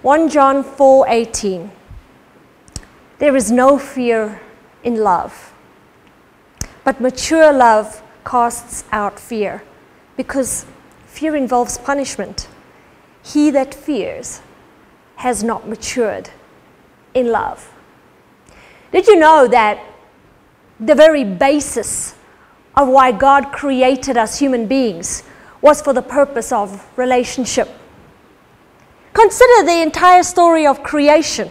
1 John 4:18. There is no fear in love, but mature love casts out fear, because fear involves punishment. He that fears has not matured in love. Did you know that the very basis of why God created us human beings was for the purpose of relationship? Consider the entire story of creation.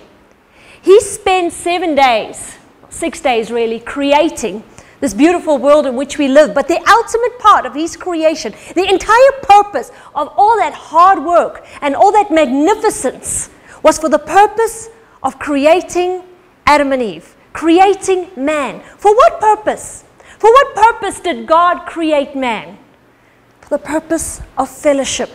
He spent 7 days, 6 days really, creating this beautiful world in which we live. But the ultimate part of his creation, the entire purpose of all that hard work and all that magnificence, was for the purpose of creating Adam and Eve, creating man. For what purpose? For what purpose did God create man? For the purpose of fellowship,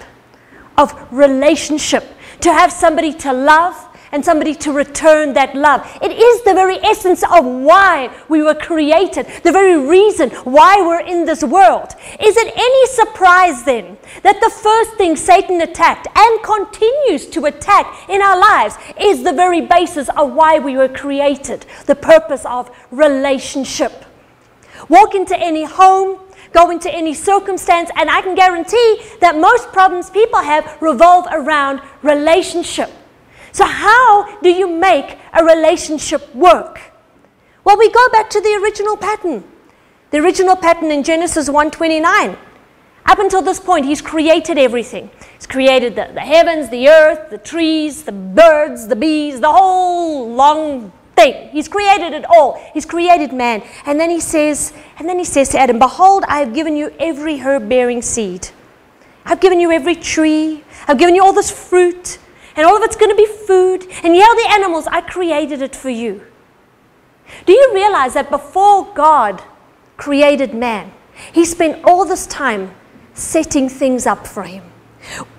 of relationship, to have somebody to love and somebody to return that love. It is the very essence of why we were created, the very reason why we're in this world. Is it any surprise then that the first thing Satan attacked and continues to attack in our lives is the very basis of why we were created, the purpose of relationship? Walk into any home, go into any circumstance, and I can guarantee that most problems people have revolve around relationship. So how do you make a relationship work? Well, we go back to the original pattern. The original pattern in Genesis 1:29. Up until this point, he's created everything. He's created the heavens, the earth, the trees, the birds, the bees, the whole long thing. He's created it all. He's created man. And then he says to Adam, "Behold, I have given you every herb-bearing seed. I've given you every tree. I've given you all this fruit. And all of it's going to be food. And yeah, the animals, I created it for you." Do you realize that before God created man, he spent all this time setting things up for him?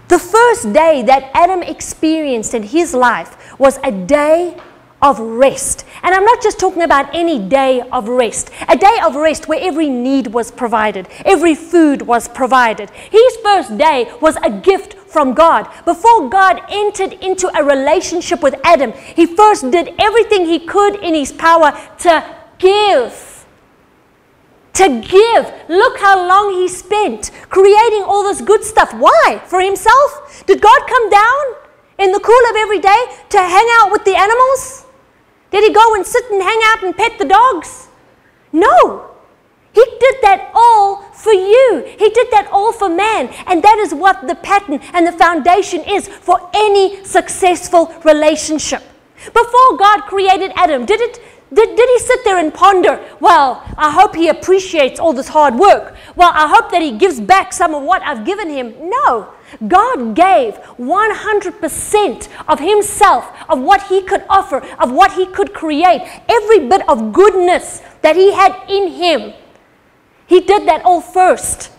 The first day that Adam experienced in his life was a day of rest. And I'm not just talking about any day of rest. A day of rest where every need was provided, every food was provided. His first day was a gift from God. Before God entered into a relationship with Adam, he first did everything he could in his power to give. To give. Look how long he spent creating all this good stuff. Why? For himself? Did God come down in the cool of every day to hang out with the animals? Did he go and sit and hang out and pet the dogs? No. He did that all for you. He did that all for man. And that is what the pattern and the foundation is for any successful relationship. Before God created Adam, did he sit there and ponder, well, I hope he appreciates all this hard work. Well, I hope that he gives back some of what I've given him. No. God gave 100% of himself, of what he could offer, of what he could create, every bit of goodness that he had in him. He did that all first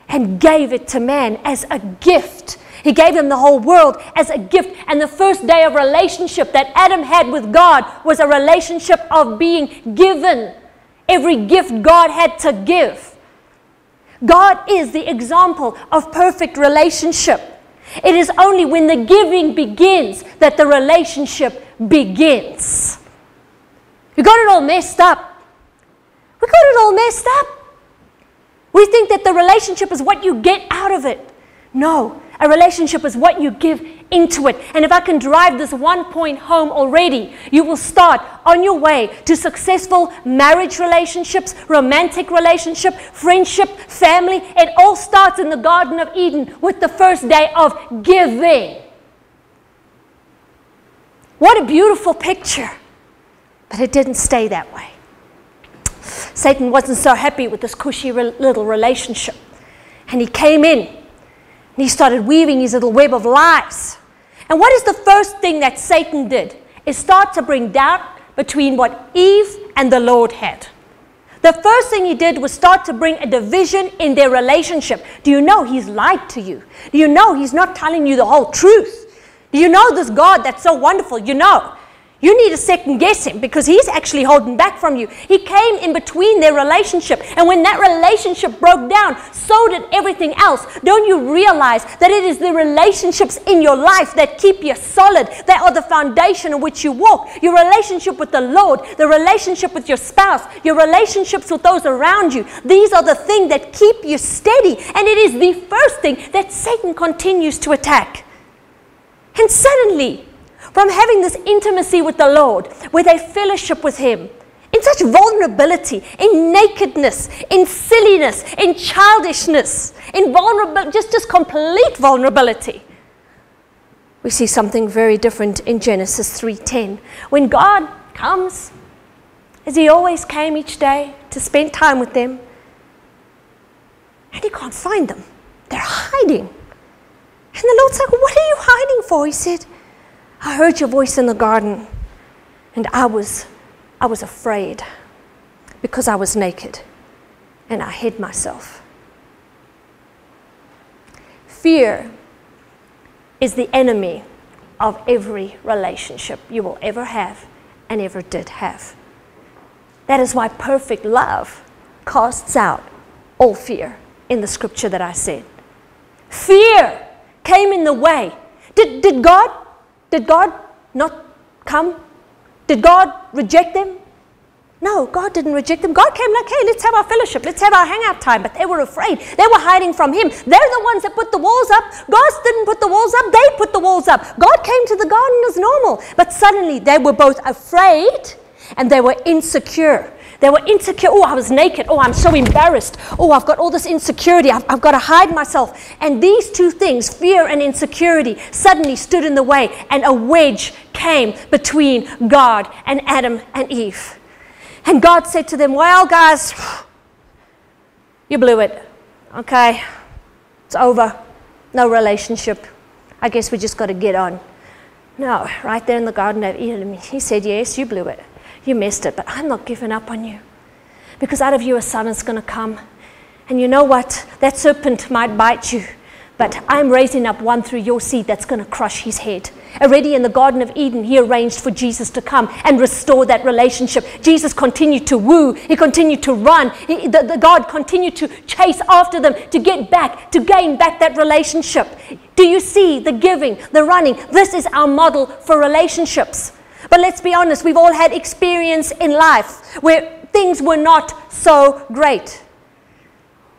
and gave it to man as a gift. He gave him the whole world as a gift. And the first day of relationship that Adam had with God was a relationship of being given. Every gift God had to give. God is the example of perfect relationship. It is only when the giving begins that the relationship begins. We got it all messed up. We got it all messed up. We think that the relationship is what you get out of it. No, a relationship is what you give into it. And if I can drive this one point home already, you will start on your way to successful marriage relationships, romantic relationship, friendship, family. It all starts in the Garden of Eden with the first day of giving. What a beautiful picture. But it didn't stay that way. Satan wasn't so happy with this cushy little relationship. And he came in. And he started weaving his little web of lies. And what is the first thing that Satan did? Is start to bring doubt between what Eve and the Lord had. The first thing he did was start to bring a division in their relationship. Do you know he's lied to you? Do you know he's not telling you the whole truth? Do you know this God that's so wonderful? You know You need to second guess him because he's actually holding back from you. He came in between their relationship. And when that relationship broke down, so did everything else. Don't you realize that it is the relationships in your life that keep you solid? They are the foundation on which you walk. Your relationship with the Lord, the relationship with your spouse, your relationships with those around you. These are the things that keep you steady. And it is the first thing that Satan continues to attack. And suddenly, from having this intimacy with the Lord, where they fellowship with him, in such vulnerability, in nakedness, in silliness, in childishness, in vulnerability, just complete vulnerability, we see something very different in Genesis 3:10. When God comes, as he always came each day to spend time with them, and he can't find them. They're hiding. And the Lord's like, what are you hiding for? He said, I heard your voice in the garden, and I was afraid because I was naked, and I hid myself. Fear is the enemy of every relationship you will ever have and ever did have. That is why perfect love casts out all fear in the scripture that I said. Fear came in the way. Did God not come? Did God reject them? No, God didn't reject them. God came like, hey, let's have our fellowship. Let's have our hangout time. But they were afraid. They were hiding from him. They're the ones that put the walls up. God didn't put the walls up. They put the walls up. God came to the garden as normal. But suddenly they were both afraid and they were insecure. They were insecure. Oh, I was naked. Oh, I'm so embarrassed. Oh, I've got all this insecurity. I've got to hide myself. And these two things, fear and insecurity, suddenly stood in the way. And a wedge came between God and Adam and Eve. And God said to them, well, guys, you blew it. Okay, it's over. No relationship. I guess we just got to get on. No, right there in the Garden of Eden, he said, yes, you blew it. You missed it, but I'm not giving up on you. Because out of you a son is going to come. And you know what? That serpent might bite you, but I'm raising up one through your seed that's going to crush his head. Already in the Garden of Eden, he arranged for Jesus to come and restore that relationship. Jesus continued to woo. He continued to run. God continued to chase after them to get back, to gain back that relationship. Do you see the giving, the running? This is our model for relationships. But let's be honest, we've all had experience in life where things were not so great.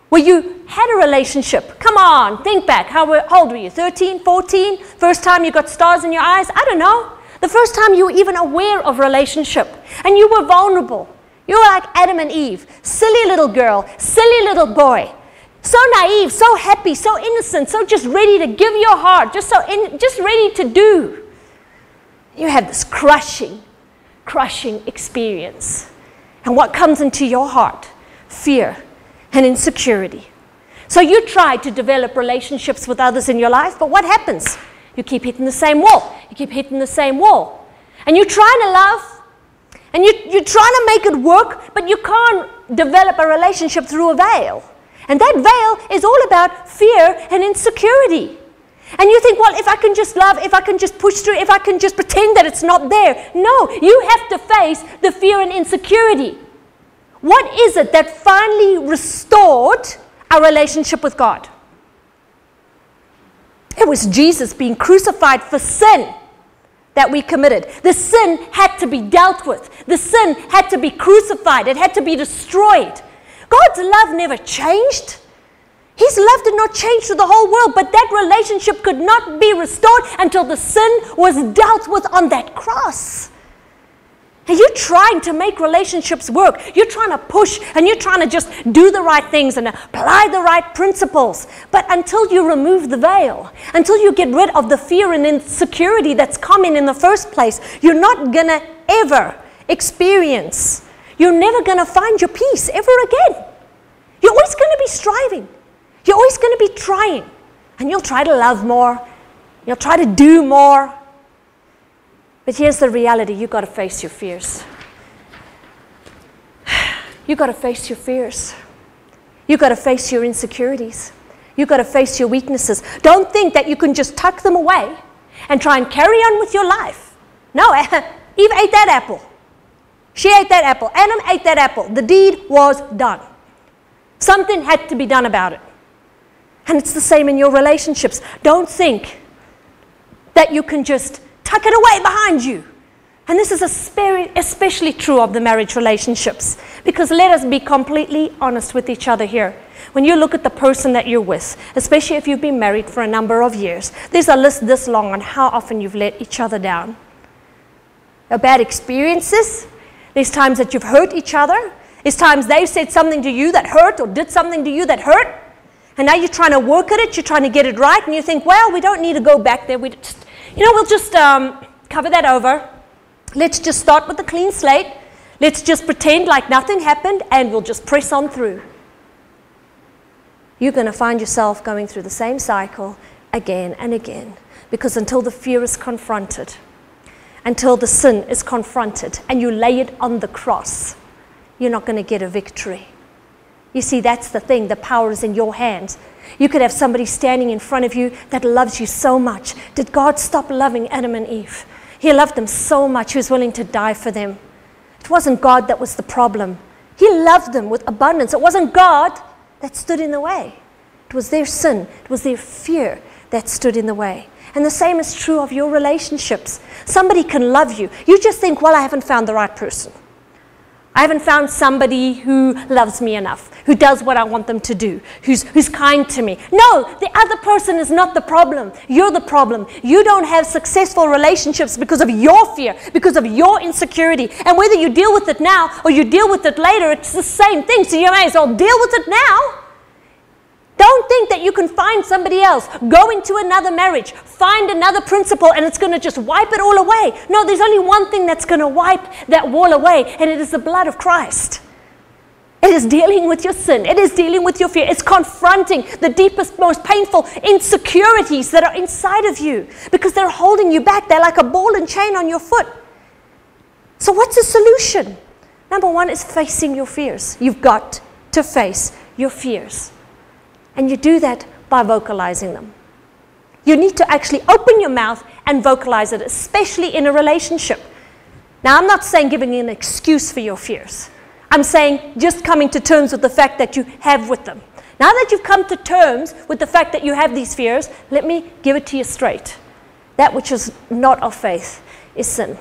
Where you had a relationship. Come on, think back. How old were you? 13, 14? First time you got stars in your eyes? I don't know. The first time you were even aware of relationship. And you were vulnerable. You were like Adam and Eve. Silly little girl, silly little boy. So naive, so happy, so innocent, so just ready to give your heart, just ready to do. You have this crushing experience. And what comes into your heart? Fear and insecurity. So you try to develop relationships with others in your life, but what happens? You keep hitting the same wall. You keep hitting the same wall. And you're trying to love, and you're trying to make it work, but you can't develop a relationship through a veil. And that veil is all about fear and insecurity. And you think, well, if I can just love, if I can just push through, if I can just pretend that it's not there. No, you have to face the fear and insecurity. What is it that finally restored our relationship with God? It was Jesus being crucified for sin that we committed. The sin had to be dealt with. The sin had to be crucified. It had to be destroyed. God's love never changed. His love did not change to the whole world, but that relationship could not be restored until the sin was dealt with on that cross. And you're trying to make relationships work. You're trying to push, and you're trying to just do the right things and apply the right principles. But until you remove the veil, until you get rid of the fear and insecurity that's coming in the first place, you're not going to ever experience. You're never going to find your peace ever again. You're always going to be striving. You're always going to be trying. And you'll try to love more. You'll try to do more. But here's the reality. You've got to face your fears. You've got to face your fears. You've got to face your insecurities. You've got to face your weaknesses. Don't think that you can just tuck them away and try and carry on with your life. No, Eve ate that apple. She ate that apple. Adam ate that apple. The deed was done. Something had to be done about it. And it's the same in your relationships. Don't think that you can just tuck it away behind you. And this is especially true of the marriage relationships. Because let us be completely honest with each other here. When you look at the person that you're with, especially if you've been married for a number of years, there's a list this long on how often you've let each other down. Bad experiences. There's times that you've hurt each other. There's times they've said something to you that hurt or did something to you that hurt. And now you're trying to work at it. You're trying to get it right. And you think, well, we don't need to go back there. We'll just cover that over. Let's just start with a clean slate. Let's just pretend like nothing happened and we'll just press on through. You're going to find yourself going through the same cycle again and again. Because until the fear is confronted, until the sin is confronted and you lay it on the cross, you're not going to get a victory. You see, that's the thing. The power is in your hands. You could have somebody standing in front of you that loves you so much. Did God stop loving Adam and Eve? He loved them so much, he was willing to die for them. It wasn't God that was the problem. He loved them with abundance. It wasn't God that stood in the way. It was their sin. It was their fear that stood in the way. And the same is true of your relationships. Somebody can love you. You just think, well, I haven't found the right person. I haven't found somebody who loves me enough, who does what I want them to do, who's kind to me. No, the other person is not the problem. You're the problem. You don't have successful relationships because of your fear, because of your insecurity. And whether you deal with it now or you deal with it later, it's the same thing. So you may as well deal with it now. Don't think that you can find somebody else, go into another marriage, find another principle, and it's going to just wipe it all away. No, there's only one thing that's going to wipe that wall away, and it is the blood of Christ. It is dealing with your sin. It is dealing with your fear. It's confronting the deepest, most painful insecurities that are inside of you because they're holding you back. They're like a ball and chain on your foot. So what's the solution? Number one is facing your fears. You've got to face your fears. And you do that by vocalizing them. You need to actually open your mouth and vocalize it, especially in a relationship. Now, I'm not saying giving an excuse for your fears. I'm saying just coming to terms with the fact that you have with them. Now that you've come to terms with the fact that you have these fears, let me give it to you straight. That which is not of faith is sin.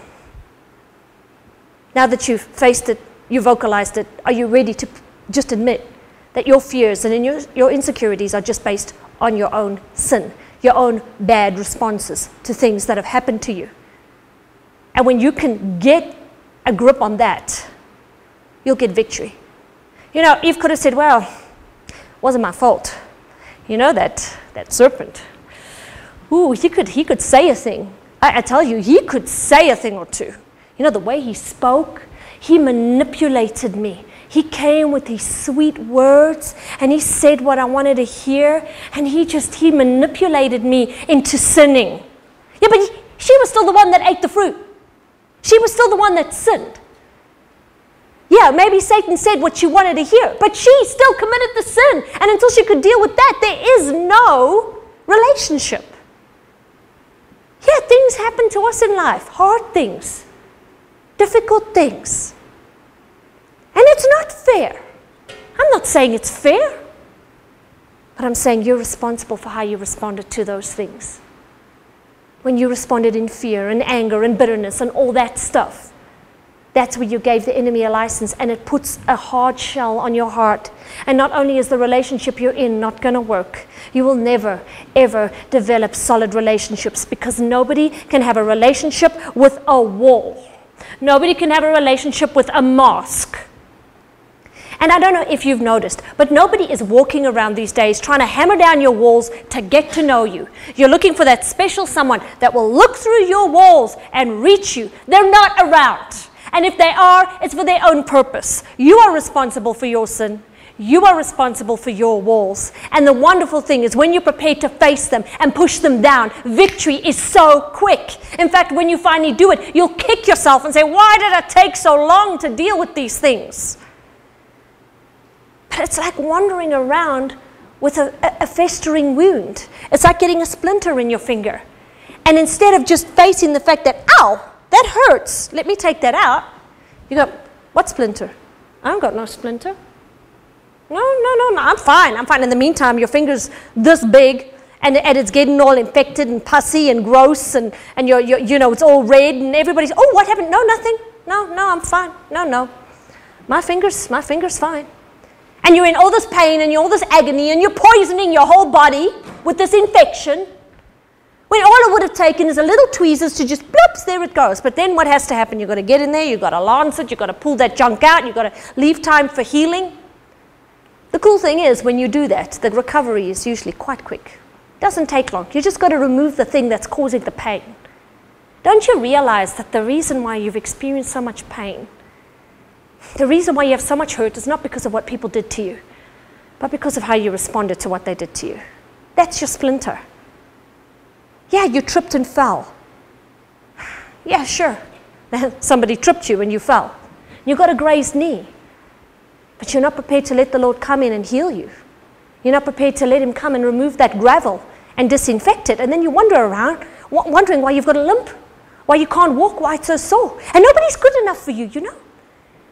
Now that you've faced it, you vocalized it, are you ready to just admit that your fears and your insecurities are just based on your own sin, your own bad responses to things that have happened to you? And when you can get a grip on that, you'll get victory. You know, Eve could have said, well, it wasn't my fault. You know, that serpent. Ooh, he could say a thing. I tell you, he could say a thing or two. You know, the way he spoke, he manipulated me. He came with these sweet words, and he said what I wanted to hear, and he manipulated me into sinning. Yeah, but she was still the one that ate the fruit. She was still the one that sinned. Yeah, maybe Satan said what she wanted to hear, but she still committed the sin, and until she could deal with that, there is no relationship. Yeah, things happen to us in life, hard things, difficult things. And it's not fair. I'm not saying it's fair, but I'm saying you're responsible for how you responded to those things. When you responded in fear and anger and bitterness and all that stuff, that's where you gave the enemy a license, and it puts a hard shell on your heart. And not only is the relationship you're in not going to work, you will never, ever develop solid relationships, because nobody can have a relationship with a wall. Nobody can have a relationship with a mask. And I don't know if you've noticed, but nobody is walking around these days trying to hammer down your walls to get to know you. You're looking for that special someone that will look through your walls and reach you. They're not around. And if they are, it's for their own purpose. You are responsible for your sin. You are responsible for your walls. And the wonderful thing is when you're prepared to face them and push them down, victory is so quick. In fact, when you finally do it, you'll kick yourself and say, why did it take so long to deal with these things? But it's like wandering around with a festering wound. It's like getting a splinter in your finger. And instead of just facing the fact that, ow, that hurts. Let me take that out. You go, what splinter? I haven't got no splinter. No, I'm fine. In the meantime, your finger's this big, and it's getting all infected and pussy and gross, and you're it's all red, and everybody's, oh, what happened? No, nothing. No, I'm fine. No. My finger's fine. And you're in all this pain and you're all this agony and you're poisoning your whole body with this infection, when all it would have taken is a little tweezers to just bloops, there it goes. But then what has to happen? You've got to get in there, you've got to lance it, you've got to pull that junk out, you've got to leave time for healing. The cool thing is, when you do that, the recovery is usually quite quick. It doesn't take long. You just got to remove the thing that's causing the pain. Don't you realize that the reason why you've experienced so much pain, the reason why you have so much hurt is not because of what people did to you, but because of how you responded to what they did to you. That's your splinter. Yeah, you tripped and fell. Yeah, sure. Somebody tripped you and you fell. You got a grazed knee. But you're not prepared to let the Lord come in and heal you. You're not prepared to let him come and remove that gravel and disinfect it. And then you wander around wondering why you've got a limp, why you can't walk, why it's so sore. And nobody's good enough for you, you know.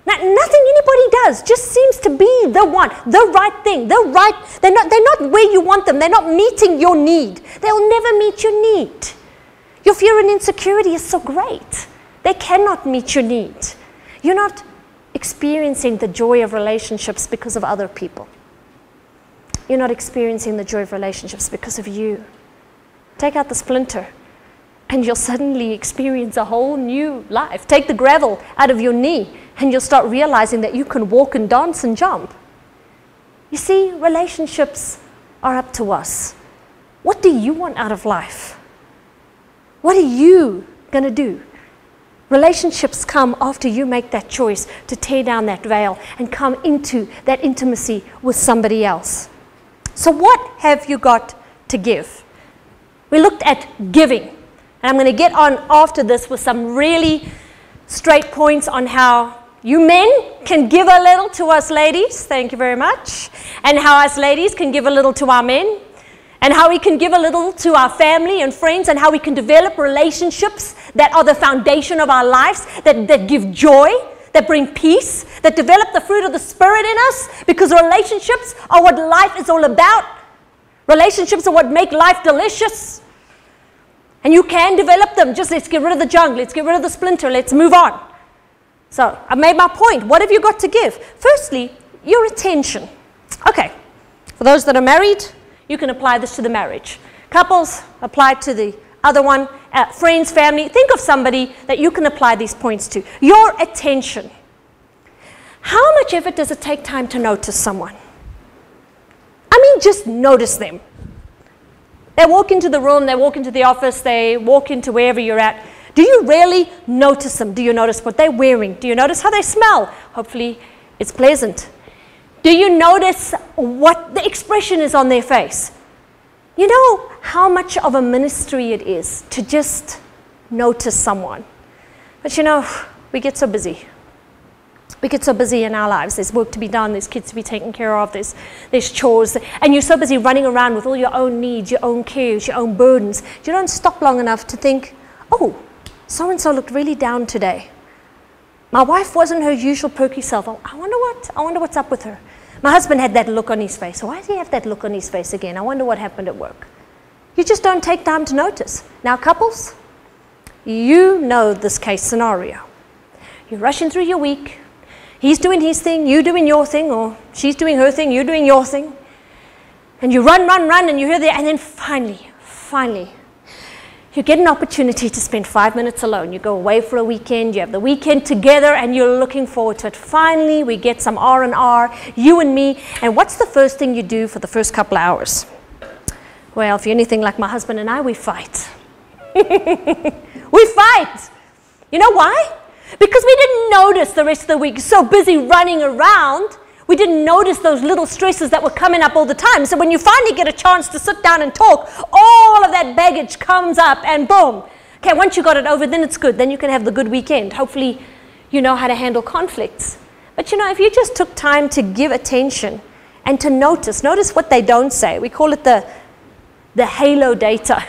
Now, nothing anybody does just seems to be the one, the right thing, they're not where you want them. They're not meeting your need. They'll never meet your need. Your fear and insecurity is so great. They cannot meet your need. You're not experiencing the joy of relationships because of other people. You're not experiencing the joy of relationships because of you. Take out the splinter and you'll suddenly experience a whole new life. Take the gravel out of your knee and you'll start realizing that you can walk and dance and jump. You see, relationships are up to us. What do you want out of life? What are you going to do? Relationships come after you make that choice to tear down that veil and come into that intimacy with somebody else. So what have you got to give? We looked at giving. And I'm going to get on after this with some really straight points on how you men can give a little to us ladies. Thank you very much. And how us ladies can give a little to our men. And how we can give a little to our family and friends, and how we can develop relationships that are the foundation of our lives, that give joy, that bring peace, that develop the fruit of the Spirit in us, because relationships are what life is all about. Relationships are what make life delicious. And you can develop them. Just let's get rid of the junk, let's get rid of the splinter, let's move on. So I made my point. What have you got to give? Firstly, your attention. Okay, for those that are married, you can apply this to the marriage. Couples, apply it to the other one. Friends, family, think of somebody that you can apply these points to. Your attention. How much effort does it take time to notice someone? I mean, just notice them. They walk into the room, they walk into the office, they walk into wherever you're at. Do you really notice them? Do you notice what they're wearing? Do you notice how they smell? Hopefully, it's pleasant. Do you notice what the expression is on their face? You know how much of a ministry it is to just notice someone. But you know, we get so busy. We get so busy in our lives. There's work to be done, there's kids to be taken care of, there's chores, and you're so busy running around with all your own needs, your own cares, your own burdens. You don't stop long enough to think, oh, so-and-so looked really down today. My wife wasn't her usual perky self. I wonder what's up with her. My husband had that look on his face. Why does he have that look on his face again? I wonder what happened at work. You just don't take time to notice. Now, couples, you know this case scenario. You're rushing through your week. He's doing his thing, you doing your thing, or she's doing her thing, you're doing your thing. And you run, and you hear there, and then finally, you get an opportunity to spend 5 minutes alone. You go away for a weekend, you have the weekend together, and you're looking forward to it. Finally, we get some R&R, you and me, and what's the first thing you do for the first couple of hours? Well, if you're anything like my husband and I, we fight. We fight. You know why? Because we didn't notice the rest of the week. So busy running around, we didn't notice those little stresses that were coming up all the time. So when you finally get a chance to sit down and talk, all of that baggage comes up and boom. Okay, once you got it over, then it's good. Then you can have the good weekend. Hopefully you know how to handle conflicts. But you know, if you just took time to give attention and to notice what they don't say. We call it the halo data.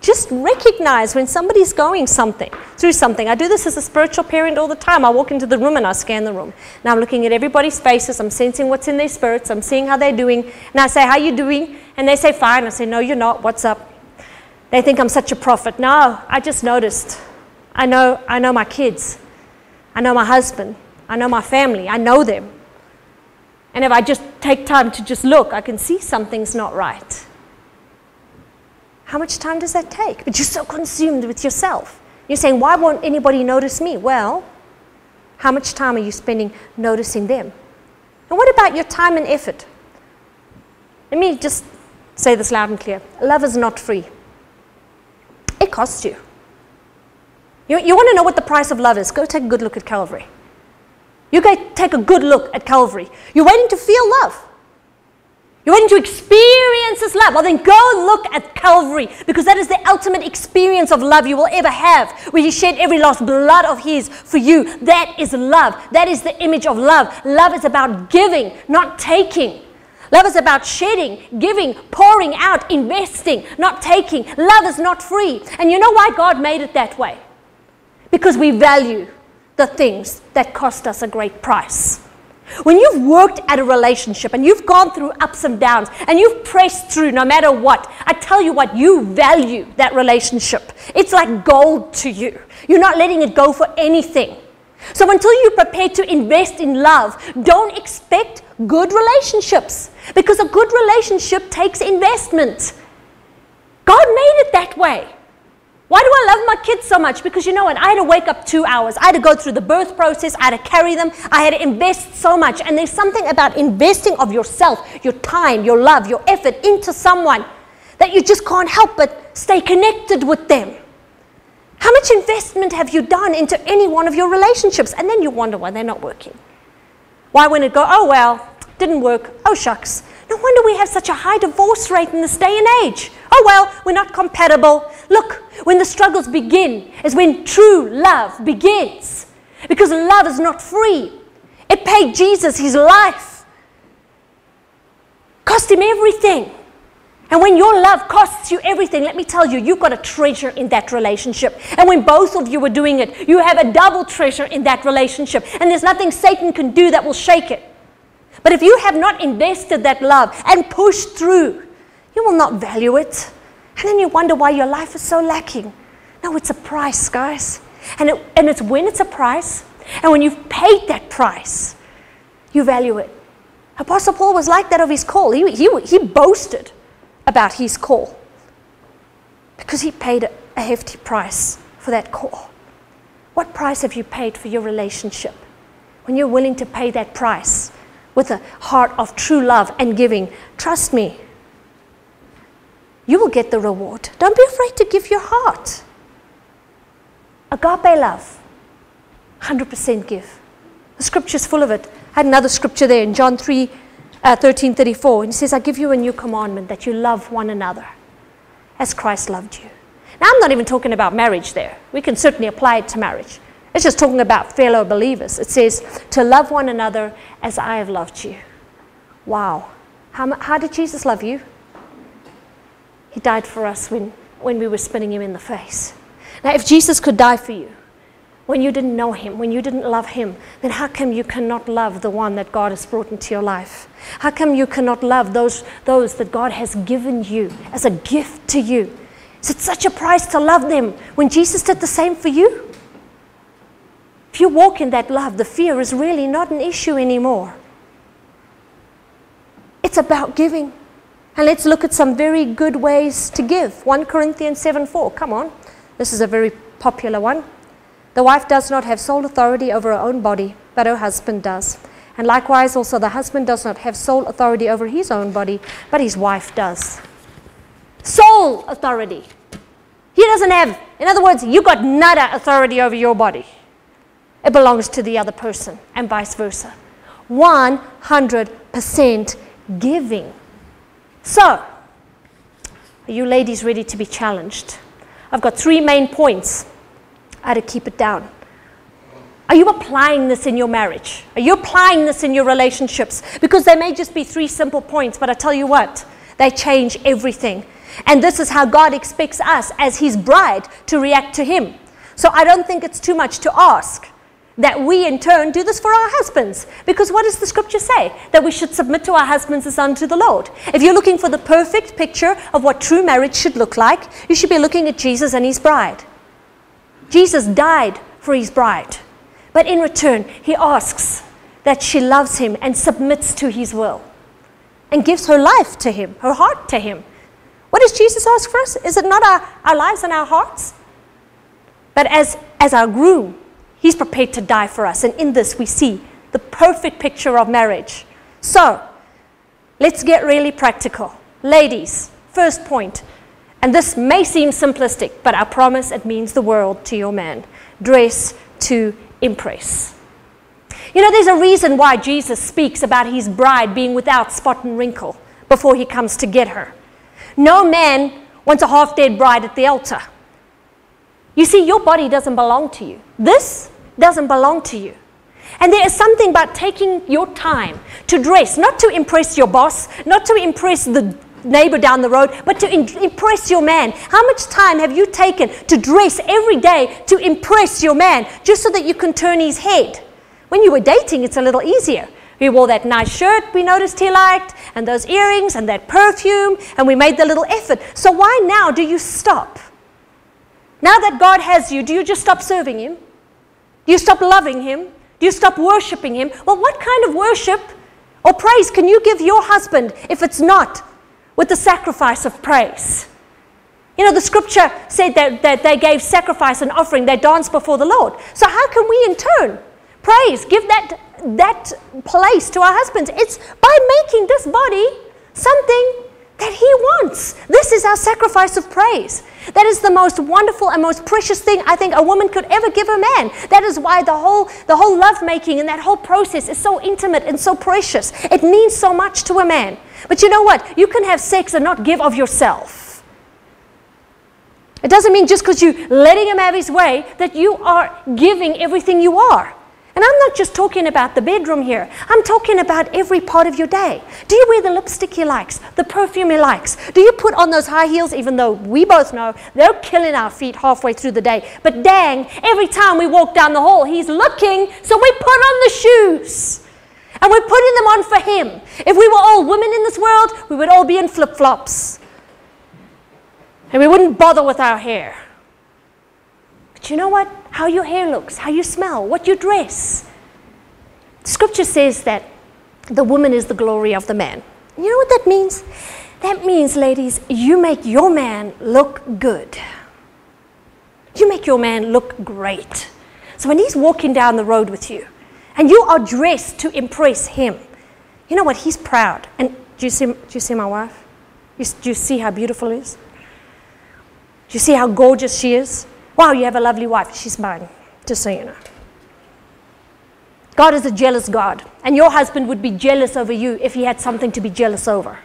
Just recognize when somebody's going through something. I do this as a spiritual parent all the time. I walk into the room and I scan the room. Now I'm looking at everybody's faces. I'm sensing what's in their spirits. I'm seeing how they're doing. And I say, how you doing? And they say, fine. I say, no, you're not. What's up? They think I'm such a prophet. No, I just noticed. I know my kids. I know my husband. I know my family. I know them. And if I just take time to just look, I can see something's not right. How much time does that take? But you're so consumed with yourself. You're saying, why won't anybody notice me? Well, how much time are you spending noticing them? And what about your time and effort? Let me just say this loud and clear. Love is not free. It costs you. You want to know what the price of love is? Go take a good look at Calvary. You go take a good look at Calvary. You're waiting to feel love. You're waiting to experience His love. Well, then go look at Calvary, because that is the ultimate experience of love you will ever have, where He shed every last blood of His for you. That is love. That is the image of love. Love is about giving, not taking. Love is about shedding, giving, pouring out, investing, not taking. Love is not free. And you know why God made it that way? Because we value the things that cost us a great price. When you've worked at a relationship and you've gone through ups and downs and you've pressed through no matter what, I tell you what, you value that relationship. It's like gold to you. You're not letting it go for anything. So until you're prepared to invest in love, don't expect good relationships, because a good relationship takes investment. God made it that way. Why do I love my kids so much? Because you know what? I had to wake up 2 hours. I had to go through the birth process. I had to carry them. I had to invest so much. And there's something about investing of yourself, your time, your love, your effort into someone that you just can't help but stay connected with them. How much investment have you done into any one of your relationships? And then you wonder why they're not working. Why wouldn't it go, oh, well, didn't work. Oh, shucks. No wonder we have such a high divorce rate in this day and age. Oh, well, we're not compatible. Look, when the struggles begin is when true love begins. Because love is not free. It paid Jesus His life. Cost Him everything. And when your love costs you everything, let me tell you, you've got a treasure in that relationship. And when both of you are doing it, you have a double treasure in that relationship. And there's nothing Satan can do that will shake it. But if you have not invested that love and pushed through, you will not value it. And then you wonder why your life is so lacking. No, it's a price, guys. And it's when it's a price, and when you've paid that price, you value it. Apostle Paul was like that of his call. He boasted about his call because he paid a hefty price for that call. What price have you paid for your relationship? When you're willing to pay that price with a heart of true love and giving, trust me, you will get the reward. Don't be afraid to give your heart. Agape love, 100% give. The scripture's full of it. I had another scripture there in John 13:34, and it says, I give you a new commandment, that you love one another as Christ loved you. Now, I'm not even talking about marriage there. We can certainly apply it to marriage. It's just talking about fellow believers. It says, to love one another as I have loved you. Wow. How did Jesus love you? He died for us when we were spitting Him in the face. Now, if Jesus could die for you when you didn't know Him, when you didn't love Him, then how come you cannot love the one that God has brought into your life? How come you cannot love those that God has given you as a gift to you? Is it such a price to love them when Jesus did the same for you? If you walk in that love, the fear is really not an issue anymore. It's about giving. And let's look at some very good ways to give. 1 Corinthians 7:4. Come on. This is a very popular one. The wife does not have sole authority over her own body, but her husband does. And likewise also the husband does not have sole authority over his own body, but his wife does. Sole authority. He doesn't have, in other words, you got nada authority over your body. It belongs to the other person, and vice versa. 100% giving. So, are you ladies ready to be challenged? I've got 3 main points. I had to keep it down. Are you applying this in your marriage? Are you applying this in your relationships? Because they may just be 3 simple points, but I tell you what, they change everything. And this is how God expects us as his bride to react to him. So I don't think it's too much to ask that we in turn do this for our husbands. Because what does the scripture say? That we should submit to our husbands as unto the Lord. If you're looking for the perfect picture of what true marriage should look like, you should be looking at Jesus and his bride. Jesus died for his bride. But in return, he asks that she loves him and submits to his will. And gives her life to him, her heart to him. What does Jesus ask for us? Is it not our lives and our hearts? But as our groom, he's prepared to die for us. And in this we see the perfect picture of marriage. So, let's get really practical. Ladies, first point. And this may seem simplistic, but I promise it means the world to your man. Dress to impress. You know, there's a reason why Jesus speaks about his bride being without spot and wrinkle before he comes to get her. No man wants a half-dead bride at the altar. You see, your body doesn't belong to you. This doesn't belong to you. And there is something about taking your time to dress, not to impress your boss, not to impress the neighbor down the road, but to impress your man. How much time have you taken to dress every day to impress your man, just so that you can turn his head? When you were dating, it's a little easier. We wore that nice shirt we noticed he liked, and those earrings, and that perfume, and we made the little effort. So why now do you stop? Now that God has you, do you just stop serving him? Do you stop loving him? Do you stop worshiping him? Well, what kind of worship or praise can you give your husband if it's not with the sacrifice of praise? You know, the scripture said that they gave sacrifice and offering. They danced before the Lord. So how can we in turn praise, give that place to our husbands? It's by making this body something that he wants. This is our sacrifice of praise. That is the most wonderful and most precious thing I think a woman could ever give a man. That is why the whole lovemaking and that whole process is so intimate and so precious. It means so much to a man. But you know what? You can have sex and not give of yourself. It doesn't mean just because you're letting him have his way that you are giving everything you are. And I'm not just talking about the bedroom here. I'm talking about every part of your day. Do you wear the lipstick he likes, the perfume he likes? Do you put on those high heels, even though we both know they're killing our feet halfway through the day? But dang, every time we walk down the hall, he's looking, so we put on the shoes. And we're putting them on for him. If we were all women in this world, we would all be in flip-flops. And we wouldn't bother with our hair. But you know what? How your hair looks, how you smell, what you dress. Scripture says that the woman is the glory of the man. You know what that means? That means, ladies, you make your man look good. You make your man look great. So when he's walking down the road with you, and you are dressed to impress him, you know what? He's proud. And do you see my wife? Do you see how beautiful she is? Do you see how gorgeous she is? Wow, you have a lovely wife. She's mine, just so you know. God is a jealous God. And your husband would be jealous over you if he had something to be jealous over.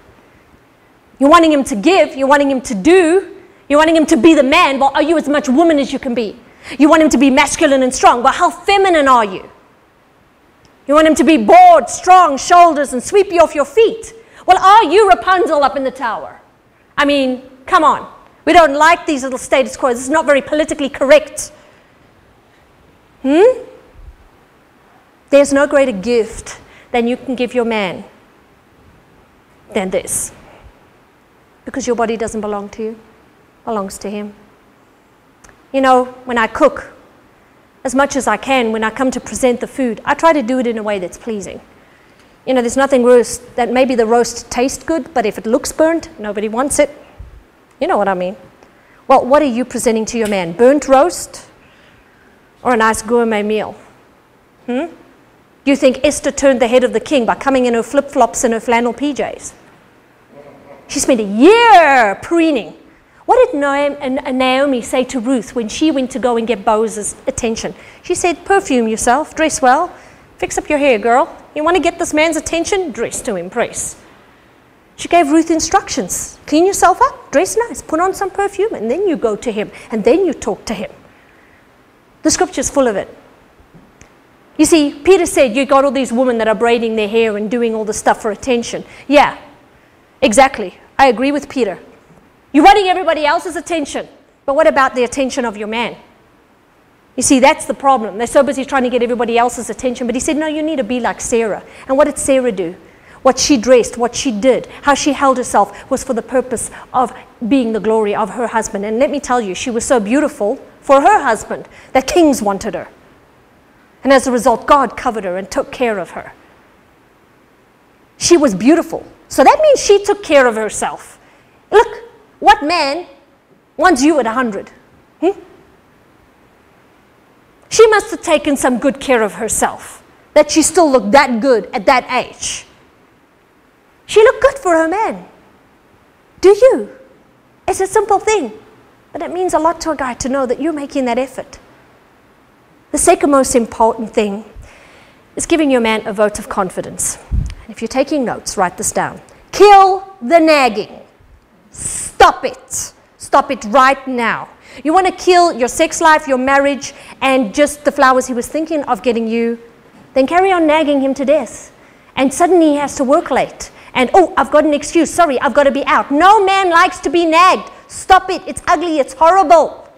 You're wanting him to give. You're wanting him to do. You're wanting him to be the man. Well, are you as much woman as you can be? You want him to be masculine and strong. Well, how feminine are you? You want him to be broad, strong shoulders and sweep you off your feet. Well, are you Rapunzel up in the tower? I mean, come on. We don't like these little status quos. This is not very politically correct. There's no greater gift than you can give your man than this. Because your body doesn't belong to you. It belongs to him. You know, when I cook, as much as I can, when I come to present the food, I try to do it in a way that's pleasing. You know, there's nothing worse that maybe the roast tastes good, but if it looks burnt, nobody wants it. You know what I mean. Well, what are you presenting to your man? Burnt roast or a nice gourmet meal? Do you think Esther turned the head of the king by coming in her flip-flops and her flannel PJs? She spent a year preening. What did Naomi say to Ruth when she went to go and get Boaz's attention? She said, perfume yourself, dress well, fix up your hair, girl. You want to get this man's attention? Dress to impress. She gave Ruth instructions. Clean yourself up, dress nice, put on some perfume, and then you go to him, and then you talk to him. The scripture's full of it. You see, Peter said, you got all these women that are braiding their hair and doing all the stuff for attention. Yeah, exactly. I agree with Peter. You're wanting everybody else's attention. But what about the attention of your man? You see, that's the problem. They're so busy trying to get everybody else's attention. But he said, no, you need to be like Sarah. And what did Sarah do? What she dressed, what she did, how she held herself was for the purpose of being the glory of her husband. And let me tell you, she was so beautiful for her husband that kings wanted her. And as a result, God covered her and took care of her. She was beautiful. So that means she took care of herself. Look, what man wants you at 100? She must have taken some good care of herself, that she still looked that good at that age. She looked good for her man. Do you? It's a simple thing, but it means a lot to a guy to know that you're making that effort. The second most important thing is giving your man a vote of confidence. And if you're taking notes, write this down. Kill the nagging. Stop it. Stop it right now. You want to kill your sex life, your marriage, and just the flowers he was thinking of getting you, then carry on nagging him to death. And suddenly he has to work late. And, oh, I've got an excuse. Sorry, I've got to be out. No man likes to be nagged. Stop it. It's ugly. It's horrible.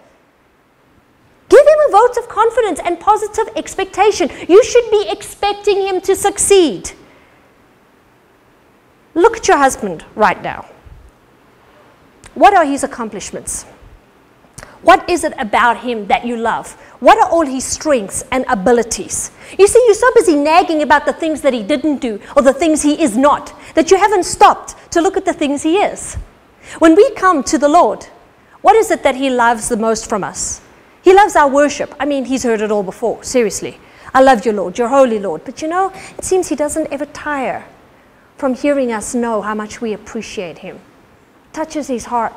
Give him a vote of confidence and positive expectation. You should be expecting him to succeed. Look at your husband right now. What are his accomplishments? What is it about him that you love? What are all his strengths and abilities? You see, you're so busy nagging about the things that he didn't do or the things he is not, that you haven't stopped to look at the things he is. When we come to the Lord, what is it that he loves the most from us? He loves our worship. I mean, he's heard it all before, seriously. I love you, Lord, your holy Lord. But you know, it seems he doesn't ever tire from hearing us know how much we appreciate him. It touches his heart.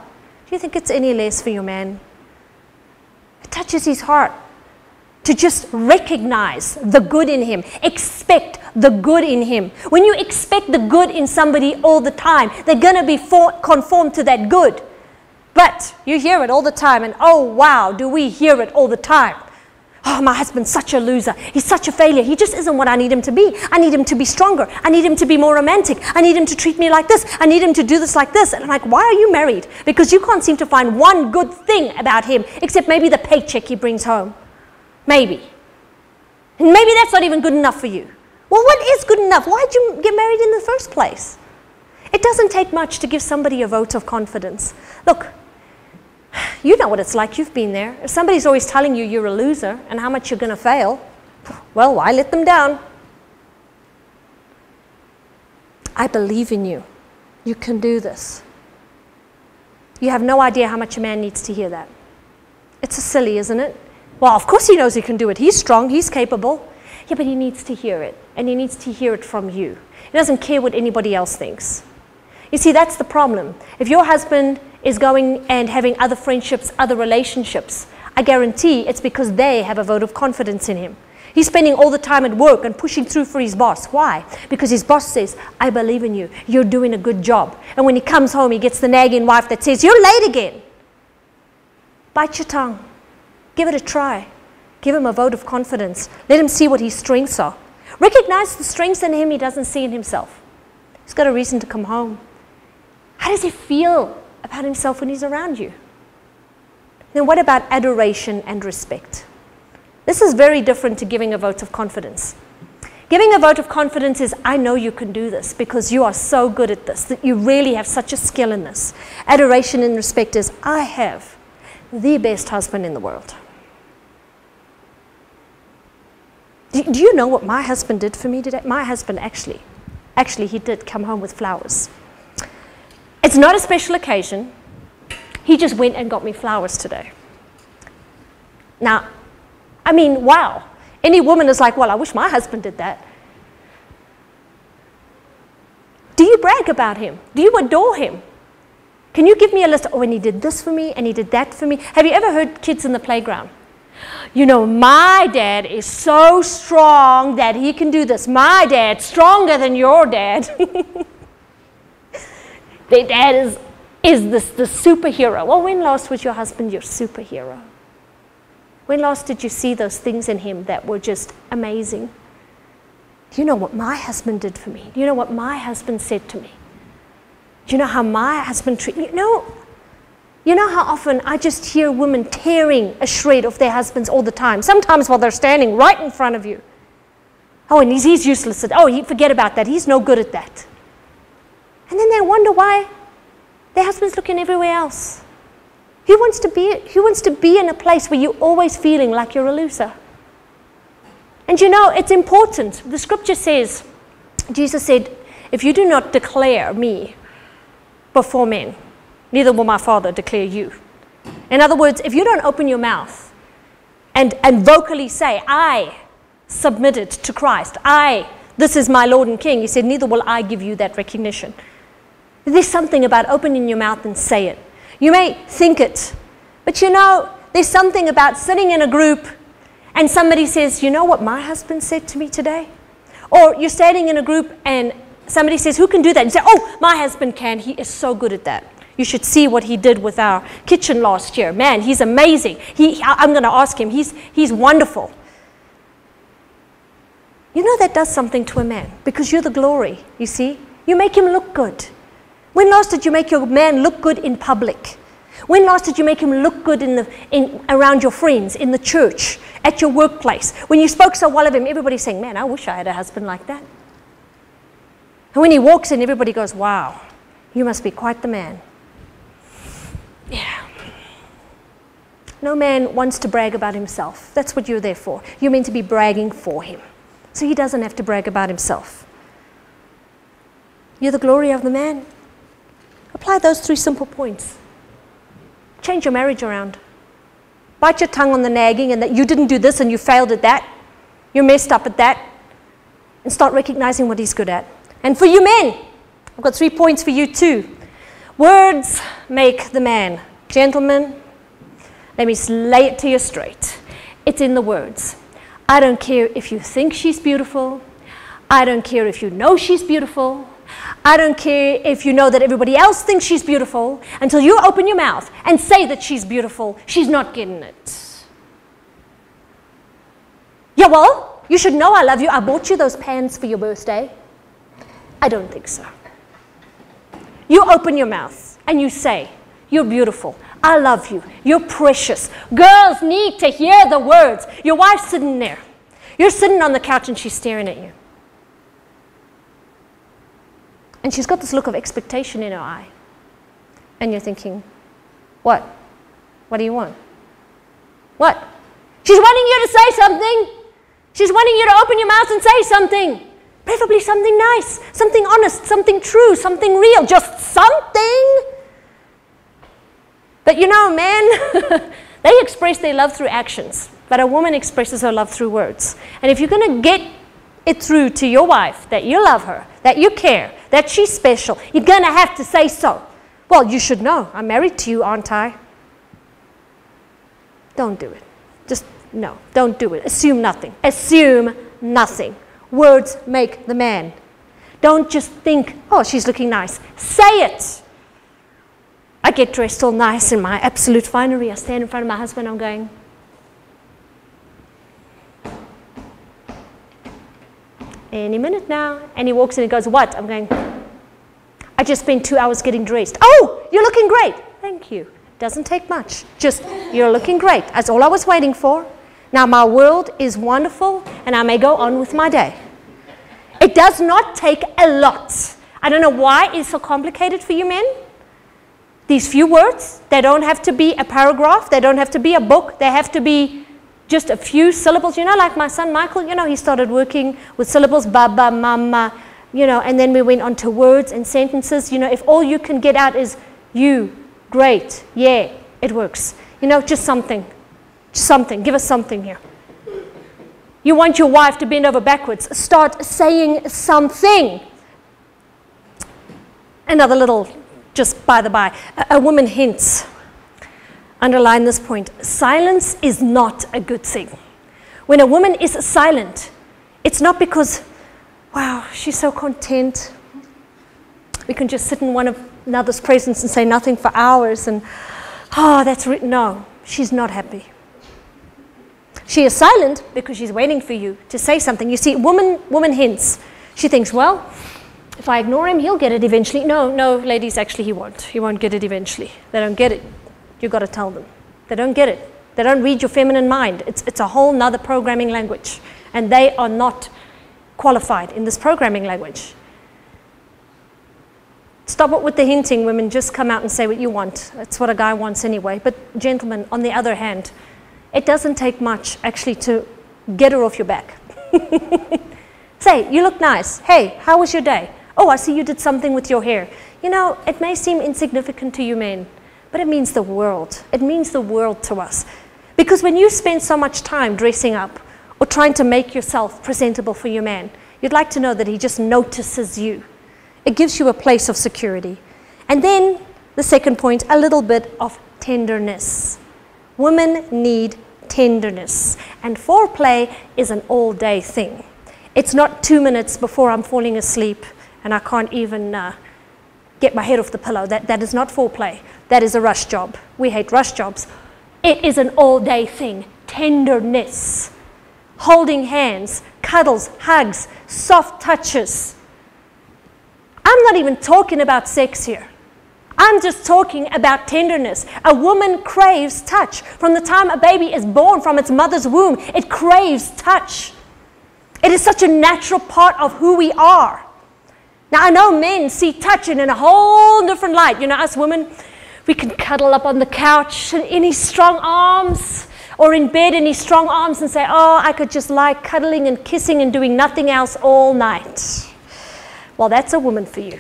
Do you think it's any less for your man? It touches his heart to just recognize the good in him, expect the good in him. When you expect the good in somebody all the time, they're going to be conformed to that good. But you hear it all the time, and oh wow, do we hear it all the time. Oh, my husband's such a loser. He's such a failure. He just isn't what I need him to be. I need him to be stronger. I need him to be more romantic. I need him to treat me like this. I need him to do this like this. And I'm like, why are you married? Because you can't seem to find one good thing about him, except maybe the paycheck he brings home. Maybe. And maybe that's not even good enough for you. Well, what is good enough? Why did you get married in the first place? It doesn't take much to give somebody a vote of confidence. Look, you know what it's like. You've been there. If somebody's always telling you you're a loser and how much you're going to fail, well, why let them down? I believe in you. You can do this. You have no idea how much a man needs to hear that. It's so silly, isn't it? Well, of course he knows he can do it. He's strong. He's capable. Yeah, but he needs to hear it. And he needs to hear it from you. He doesn't care what anybody else thinks. You see, that's the problem. If your husband is going and having other friendships, other relationships, I guarantee it's because they have a vote of confidence in him. He's spending all the time at work and pushing through for his boss. Why? Because his boss says, I believe in you. You're doing a good job. And when he comes home, he gets the nagging wife that says, you're late again. Bite your tongue. Give it a try. Give him a vote of confidence. Let him see what his strengths are. Recognize the strengths in him he doesn't see in himself. He's got a reason to come home. How does he feel about himself when he's around you? Then what about adoration and respect? This is very different to giving a vote of confidence. Giving a vote of confidence is, I know you can do this because you are so good at this, that you really have such a skill in this. Adoration and respect is, I have the best husband in the world. Do you know what my husband did for me today? My husband actually he did come home with flowers. It's not a special occasion. He just went and got me flowers today. Now, I mean, wow. Any woman is like, well, I wish my husband did that. Do you brag about him? Do you adore him? Can you give me a list? Oh, and he did this for me, and he did that for me. Have you ever heard kids in the playground? You know, my dad is so strong that he can do this. My dad's stronger than your dad. Their dad is the superhero. Well, when last was your husband your superhero? When last did you see those things in him that were just amazing? Do you know what my husband did for me? Do you know what my husband said to me? Do you know how my husband treated me? No, You know how often I just hear women tearing a shred of their husbands all the time, sometimes while they're standing right in front of you. Oh, and he's useless at, forget about that, he's no good at that. And then they wonder why their husband's looking everywhere else. Who wants to be in a place where you're always feeling like you're a loser? And you know, it's important. The scripture says, Jesus said, if you do not declare me before men, neither will my Father declare you. In other words, if you don't open your mouth and vocally say, I submitted to Christ, this is my Lord and King, he said, neither will I give you that recognition. There's something about opening your mouth and say it. You may think it, but you know, there's something about sitting in a group and somebody says, you know what my husband said to me today? Or you're standing in a group and somebody says, who can do that? You say, oh, my husband can. He is so good at that. You should see what he did with our kitchen last year. Man, he's amazing. I'm going to ask him. He's wonderful. You know that does something to a man because you're the glory, you see. You make him look good. When last did you make your man look good in public? When last did you make him look good around your friends, in the church, at your workplace? When you spoke so well of him, everybody's saying, man, I wish I had a husband like that. And when he walks in, everybody goes, wow, you must be quite the man. Yeah. No man wants to brag about himself. That's what you're there for. You're meant to be bragging for him. So he doesn't have to brag about himself. You're the glory of the man. Apply those 3 simple points. Change your marriage around. Bite your tongue on the nagging and that you didn't do this and you failed at that. You're messed up at that. And start recognizing what he's good at. And for you men, I've got 3 points for you too. Words make the man. Gentlemen, let me lay it to you straight. It's in the words. I don't care if you think she's beautiful. I don't care if you know she's beautiful. I don't care if you know that everybody else thinks she's beautiful. Until you open your mouth and say that she's beautiful, she's not getting it. Yeah, well, you should know I love you. I bought you those pants for your birthday. I don't think so. You open your mouth and you say, you're beautiful. I love you. You're precious. Girls need to hear the words. Your wife's sitting there. You're sitting on the couch and she's staring at you. And she's got this look of expectation in her eye. And you're thinking, what? What do you want? What? She's wanting you to say something. She's wanting you to open your mouth and say something. Preferably something nice, something honest, something true, something real, just something. But you know, men, they express their love through actions. But a woman expresses her love through words. And if you're going to get it through to your wife that you love her, that you care, that she's special, you're going to have to say so. Well, you should know. I'm married to you, aren't I? Don't do it. Just, no, don't do it. Assume nothing. Assume nothing. Words make the man. Don't just think, oh, she's looking nice. Say it. I get dressed all nice in my absolute finery. I stand in front of my husband. I'm going, any minute now. And he walks in and goes, what? I'm going, I just spent 2 hours getting dressed. Oh, you're looking great. Thank you. Doesn't take much. Just, you're looking great. That's all I was waiting for. Now my world is wonderful and I may go on with my day. It does not take a lot. I don't know why it's so complicated for you men. These few words, they don't have to be a paragraph. They don't have to be a book. They have to be just a few syllables. You know, like my son Michael, you know, he started working with syllables, baba, mama, you know, and then we went on to words and sentences. You know, if all you can get out is you, great, yeah, it works. You know, just something. Something. Give us something here. You want your wife to bend over backwards. Start saying something. Another little, just by the by, a woman hints. Underline this point. Silence is not a good thing. When a woman is silent, it's not because, wow, she's so content. We can just sit in one another's presence and say nothing for hours and, oh, that's written. No, she's not happy. She is silent because she's waiting for you to say something. You see, woman hints. She thinks, well, if I ignore him, he'll get it eventually. No, ladies, actually he won't. He won't get it eventually. They don't get it you've got to tell them. They don't get it. They don't read your feminine mind. It's a whole nother programming language. And they are not qualified in this programming language. Stop it with the hinting, women. Just come out and say what you want. That's what a guy wants anyway. But gentlemen, on the other hand, it doesn't take much actually to get her off your back. Say, you look nice. Hey, how was your day? Oh, I see you did something with your hair. You know, it may seem insignificant to you men, but it means the world. It means the world to us. Because when you spend so much time dressing up or trying to make yourself presentable for your man, you'd like to know that he just notices you. It gives you a place of security. And then the second point, a little bit of tenderness. Women need tenderness. And foreplay is an all-day thing. It's not 2 minutes before I'm falling asleep and I can't even get my head off the pillow. That is not foreplay. That is a rush job. We hate rush jobs. It is an all-day thing. Tenderness. Holding hands, cuddles, hugs, soft touches. I'm not even talking about sex here. I'm just talking about tenderness. A woman craves touch. From the time a baby is born from its mother's womb, it craves touch. It is such a natural part of who we are. Now, I know men see touch in a whole different light. You know, us women, we can cuddle up on the couch in his strong arms, or in bed in his strong arms and say, oh, I could just lie cuddling and kissing and doing nothing else all night. Well, that's a woman for you.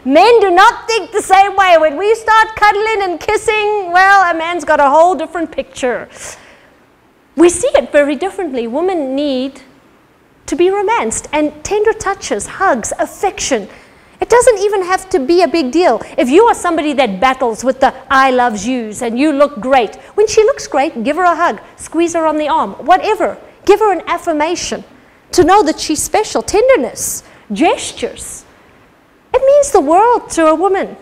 Men do not think the same way. When we start cuddling and kissing, well, a man's got a whole different picture. We see it very differently. Women need to be romanced, and tender touches, hugs, affection. It doesn't even have to be a big deal. If you are somebody that battles with the I loves yous and you look great, when she looks great, give her a hug, squeeze her on the arm, whatever. Give her an affirmation to know that she's special. Tenderness, gestures. It means the world to a woman.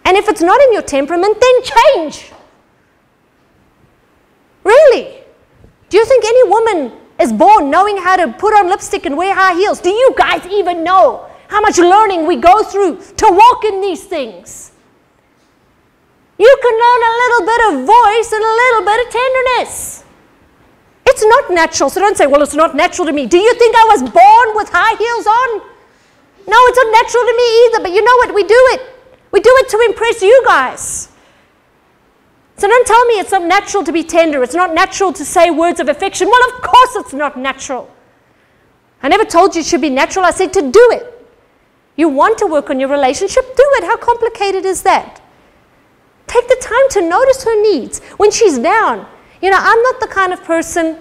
And if it's not in your temperament, then change. Really? Do you think any woman is born knowing how to put on lipstick and wear high heels? Do you guys even know how much learning we go through to walk in these things? You can learn a little bit of voice and a little bit of tenderness. It's not natural, so don't say, well, it's not natural to me. Do you think I was born with high heels on? No, it's not natural to me either, but you know what? We do it. We do it to impress you guys. So don't tell me it's not natural to be tender. It's not natural to say words of affection. Well, of course it's not natural. I never told you it should be natural. I said to do it. You want to work on your relationship? Do it. How complicated is that? Take the time to notice her needs. When she's down, you know, I'm not the kind of person,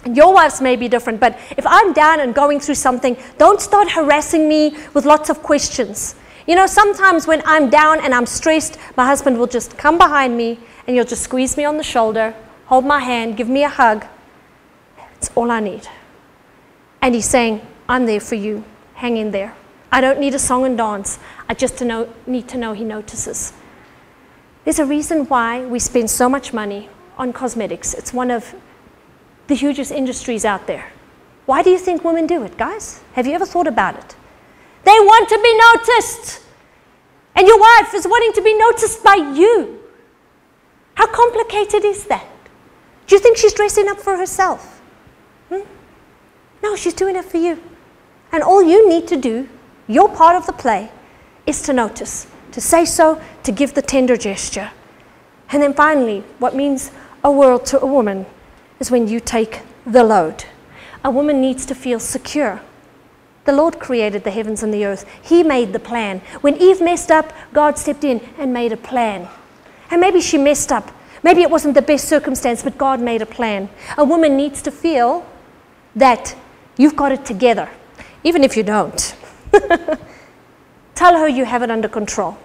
and your wives may be different, but if I'm down and going through something, don't start harassing me with lots of questions. You know, sometimes when I'm down and I'm stressed, my husband will just come behind me and he'll just squeeze me on the shoulder, hold my hand, give me a hug. It's all I need. And he's saying, I'm there for you. Hang in there. I don't need a song and dance. I just need to know he notices. There's a reason why we spend so much money on cosmetics. It's one of the hugest industries out there. Why do you think women do it, guys? Have you ever thought about it? They want to be noticed. And your wife is wanting to be noticed by you. How complicated is that? Do you think she's dressing up for herself? No, she's doing it for you. And all you need to do, your part of the play, is to notice, to say so, to give the tender gesture. And then finally, what means a world to a woman is when you take the load. A woman needs to feel secure. The Lord created the heavens and the earth. He made the plan. When Eve messed up, God stepped in and made a plan. And maybe she messed up. Maybe it wasn't the best circumstance, but God made a plan. A woman needs to feel that you've got it together, even if you don't. Tell her you have it under control.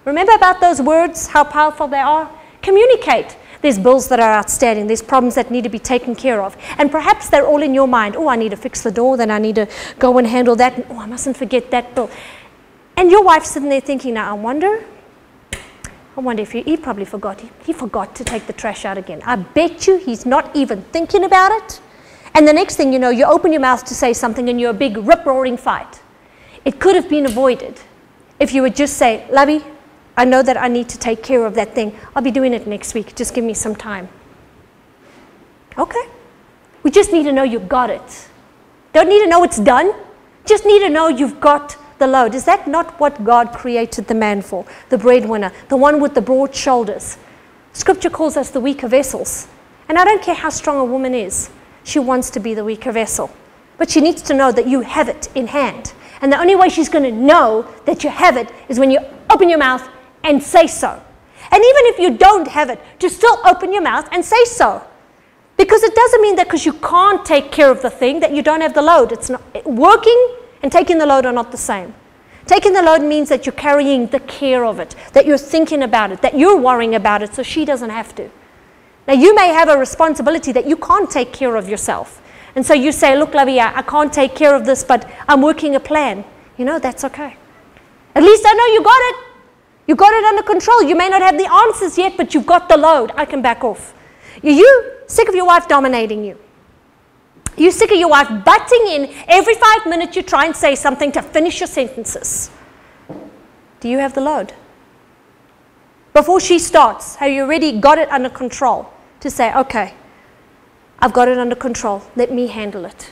Remember about those words, how powerful they are? Communicate. There's bills that are outstanding. There's problems that need to be taken care of. And perhaps they're all in your mind. Oh, I need to fix the door. Then I need to go and handle that. Oh, I mustn't forget that bill. And your wife's sitting there thinking, now, I wonder if he probably forgot. He forgot to take the trash out again. I bet you he's not even thinking about it. And the next thing you know, you open your mouth to say something and you're a big rip-roaring fight. It could have been avoided if you would just say, Lovey, I know that I need to take care of that thing. I'll be doing it next week. Just give me some time. Okay. We just need to know you've got it. Don't need to know it's done. Just need to know you've got the load. Is that not what God created the man for? The breadwinner, the one with the broad shoulders. Scripture calls us the weaker vessels. And I don't care how strong a woman is. She wants to be the weaker vessel. But she needs to know that you have it in hand. And the only way she's going to know that you have it is when you open your mouth and say so. And even if you don't have it, just still open your mouth and say so. Because it doesn't mean that because you can't take care of the thing that you don't have the load. It's not working and taking the load are not the same. Taking the load means that you're carrying the care of it, that you're thinking about it, that you're worrying about it so she doesn't have to. Now you may have a responsibility that you can't take care of yourself. And so you say, look, Lovey, I can't take care of this, but I'm working a plan. You know, that's okay. At least I know you got it. You got it under control. You may not have the answers yet, but you've got the load. I can back off. You sick of your wife dominating you? You sick of your wife butting in every 5 minutes you try and say something to finish your sentences? Do you have the load? Before she starts, have you already got it under control to say, okay, I've got it under control. Let me handle it.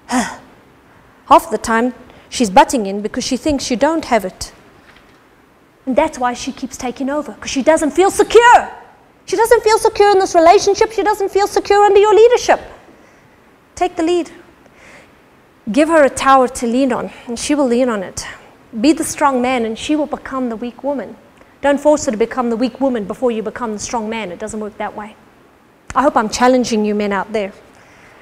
Half the time, she's butting in because she thinks you don't have it. And that's why she keeps taking over, because she doesn't feel secure. She doesn't feel secure in this relationship. She doesn't feel secure under your leadership. Take the lead. Give her a tower to lean on, and she will lean on it. Be the strong man, and she will become the weak woman. Don't force her to become the weak woman before you become the strong man. It doesn't work that way. I hope I'm challenging you men out there.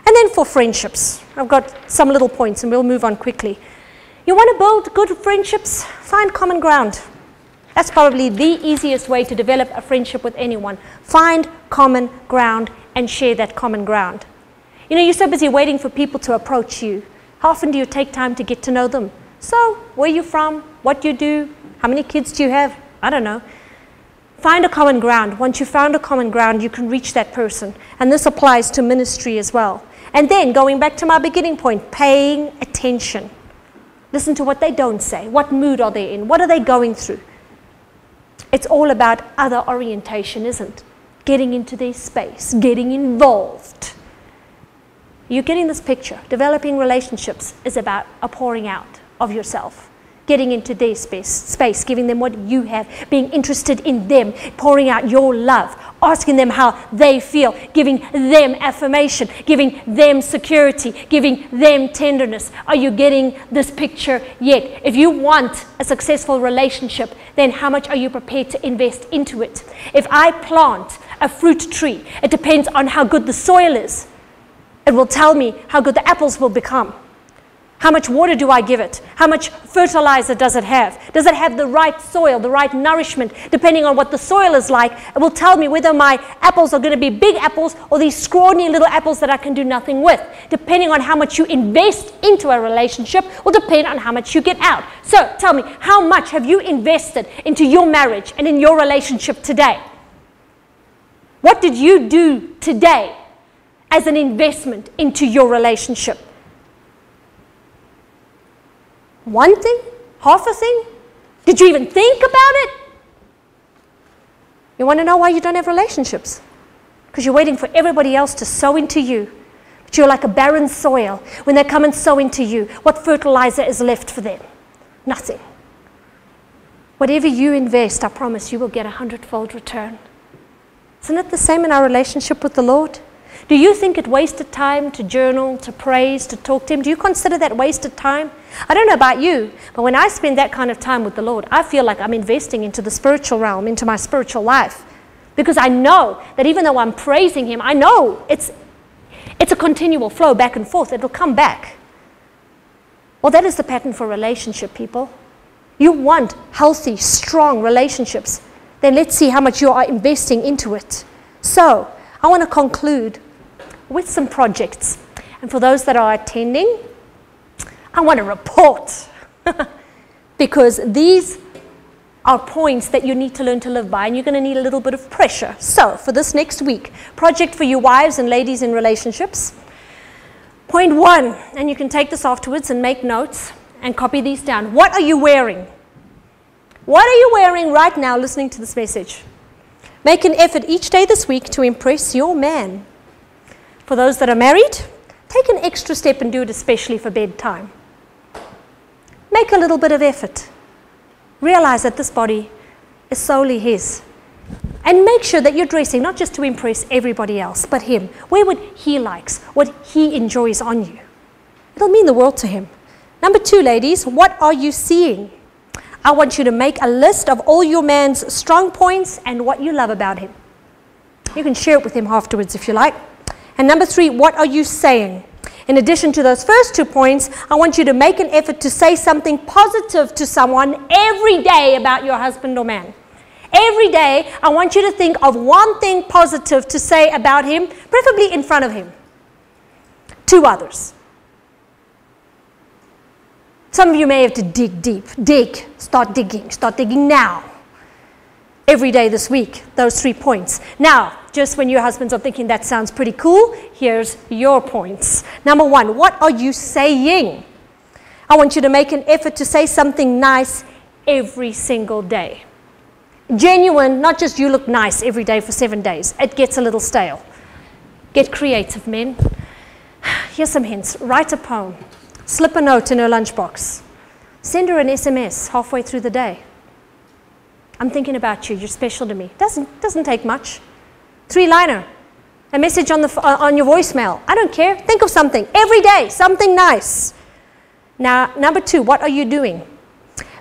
And then for friendships, I've got some little points, and we'll move on quickly. You want to build good friendships? Find common ground. That's probably the easiest way to develop a friendship with anyone. Find common ground and share that common ground. You know, you're so busy waiting for people to approach you. How often do you take time to get to know them? So, where are you from? What do you do? How many kids do you have? I don't know. Find a common ground. Once you've found a common ground, you can reach that person. And this applies to ministry as well. And then, going back to my beginning point, paying attention. Listen to what they don't say. What mood are they in? What are they going through? It's all about other orientation, isn't it? Getting into their space, getting involved. You're getting this picture. Developing relationships is about a pouring out of yourself. Getting into their space, giving them what you have, being interested in them, pouring out your love, asking them how they feel, giving them affirmation, giving them security, giving them tenderness. Are you getting this picture yet? If you want a successful relationship, then how much are you prepared to invest into it? If I plant a fruit tree, it depends on how good the soil is. It will tell me how good the apples will become. How much water do I give it? How much fertilizer does it have? Does it have the right soil, the right nourishment? Depending on what the soil is like, it will tell me whether my apples are going to be big apples or these scrawny little apples that I can do nothing with. Depending on how much you invest into a relationship will depend on how much you get out. So tell me, how much have you invested into your marriage and in your relationship today? What did you do today as an investment into your relationship? One thing? Half a thing? Did you even think about it? You want to know why you don't have relationships? Because you're waiting for everybody else to sow into you. But you're like a barren soil. When they come and sow into you, what fertilizer is left for them? Nothing. Whatever you invest, I promise you will get 100-fold return. Isn't it the same in our relationship with the Lord? Do you think it wasted time to journal, to praise, to talk to Him? Do you consider that wasted time? I don't know about you, but when I spend that kind of time with the Lord, I feel like I'm investing into the spiritual realm, into my spiritual life. Because I know that even though I'm praising Him, I know it's a continual flow back and forth. It will come back. Well, that is the pattern for relationship, people. You want healthy, strong relationships. Then let's see how much you are investing into it. So, I want to conclude with some projects. And for those that are attending, I want to report. Because these are points that you need to learn to live by, and you're going to need a little bit of pressure. So, for this next week, project for you wives and ladies in relationships. Point 1, and you can take this afterwards and make notes and copy these down. What are you wearing? What are you wearing right now listening to this message? Make an effort each day this week to impress your man. For those that are married, take an extra step and do it especially for bedtime. Make a little bit of effort. Realize that this body is solely his. And make sure that you're dressing not just to impress everybody else, but him. Wear what he likes, what he enjoys on you. It'll mean the world to him. Number 2, ladies, what are you seeing? I want you to make a list of all your man's strong points and what you love about him. You can share it with him afterwards if you like. And number 3, what are you saying? In addition to those first 2 points, I want you to make an effort to say something positive to someone every day about your husband or man. Every day, I want you to think of one thing positive to say about him, preferably in front of him, to others. Some of you may have to dig deep. Start digging now. Every day this week, those 3 points. Now, just when your husbands are thinking that sounds pretty cool, here's your points. Number 1, what are you saying? I want you to make an effort to say something nice every single day. Genuine, not just you look nice every day for 7 days. It gets a little stale. Get creative, men. Here's some hints. Write a poem. Slip a note in her lunchbox. Send her an SMS halfway through the day. I'm thinking about you. You're special to me. Doesn't take much. 3-liner. A message on your voicemail. I don't care. Think of something. Every day, something nice. Now, number 2, what are you doing?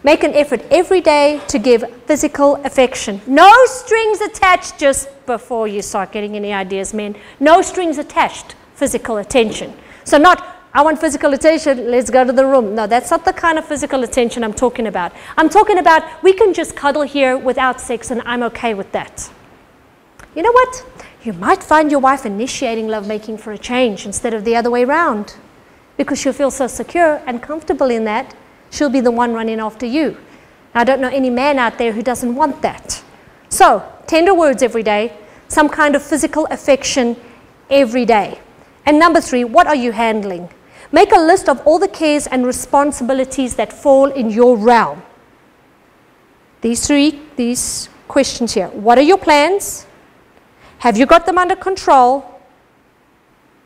Make an effort every day to give physical affection. No strings attached just before you start getting any ideas, men. No strings attached, physical attention. So not, I want physical attention, let's go to the room. No, that's not the kind of physical attention I'm talking about. I'm talking about we can just cuddle here without sex and I'm okay with that. You know what? You might find your wife initiating lovemaking for a change instead of the other way around. Because she'll feel so secure and comfortable in that, she'll be the one running after you. I don't know any man out there who doesn't want that. So, tender words every day, some kind of physical affection every day. And number 3, what are you handling? Make a list of all the cares and responsibilities that fall in your realm. These questions here. What are your plans? Have you got them under control?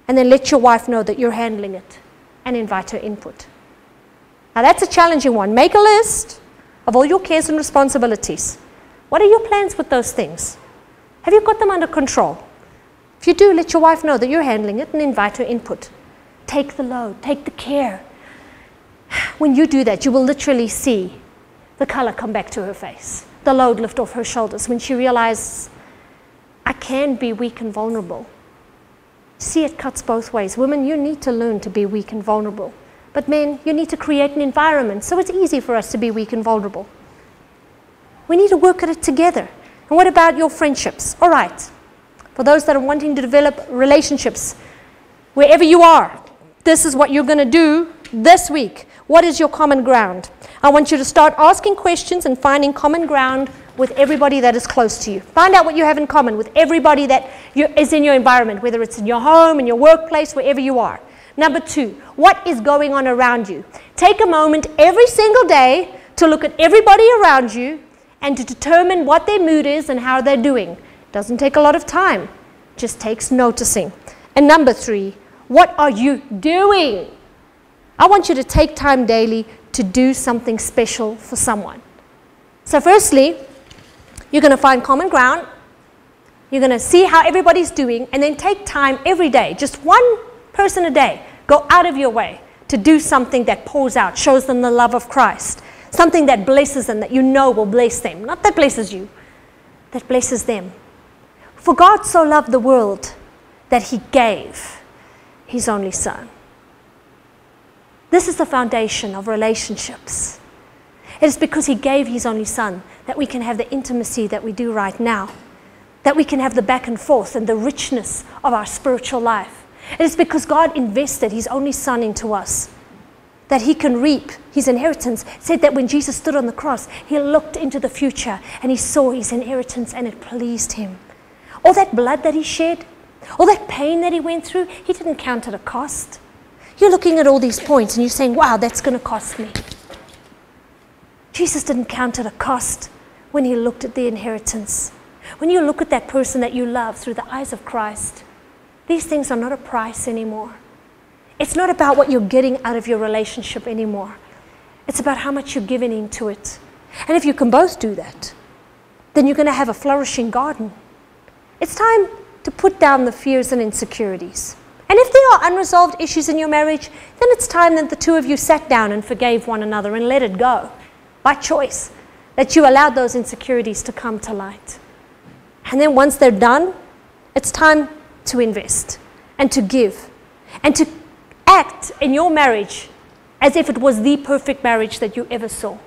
And then let your wife know that you're handling it and invite her input. Now that's a challenging one. Make a list of all your cares and responsibilities. What are your plans with those things? Have you got them under control? If you do, let your wife know that you're handling it and invite her input. Take the load, take the care. When you do that, you will literally see the color come back to her face, the load lift off her shoulders when she realizes, I can be weak and vulnerable. See, it cuts both ways. Women, you need to learn to be weak and vulnerable. But men, you need to create an environment so it's easy for us to be weak and vulnerable. We need to work at it together. And what about your friendships? All right. For those that are wanting to develop relationships, wherever you are, this is what you're going to do this week. What is your common ground? I want you to start asking questions and finding common ground with everybody that is close to you. Find out what you have in common with everybody that is in your environment, whether it's in your home, in your workplace, wherever you are. Number 2, what is going on around you? Take a moment every single day to look at everybody around you and to determine what their mood is and how they're doing. Doesn't take a lot of time, just takes noticing. And number 3, what are you doing? I want you to take time daily to do something special for someone. So firstly, you're going to find common ground. You're going to see how everybody's doing and then take time every day, just one person a day. Go out of your way to do something that pours out, shows them the love of Christ. Something that blesses them, that you know will bless them. Not that blesses you, that blesses them. For God so loved the world that he gave his only Son. This is the foundation of relationships. It is because he gave his only Son that we can have the intimacy that we do right now. That we can have the back and forth and the richness of our spiritual life. It is because God invested his only Son into us that he can reap his inheritance. It said that when Jesus stood on the cross, he looked into the future and he saw his inheritance and it pleased him. All that blood that he shed, all that pain that he went through, he didn't count it a cost. You're looking at all these points and you're saying, wow, that's going to cost me. Jesus didn't count it a cost when he looked at the inheritance. When you look at that person that you love through the eyes of Christ, these things are not a price anymore. It's not about what you're getting out of your relationship anymore. It's about how much you're giving into it. And if you can both do that, then you're going to have a flourishing garden. It's time to put down the fears and insecurities. And if there are unresolved issues in your marriage, then it's time that the two of you sat down and forgave one another and let it go by choice, that you allowed those insecurities to come to light. And then once they're done, it's time to invest and to give and to act in your marriage as if it was the perfect marriage that you ever saw.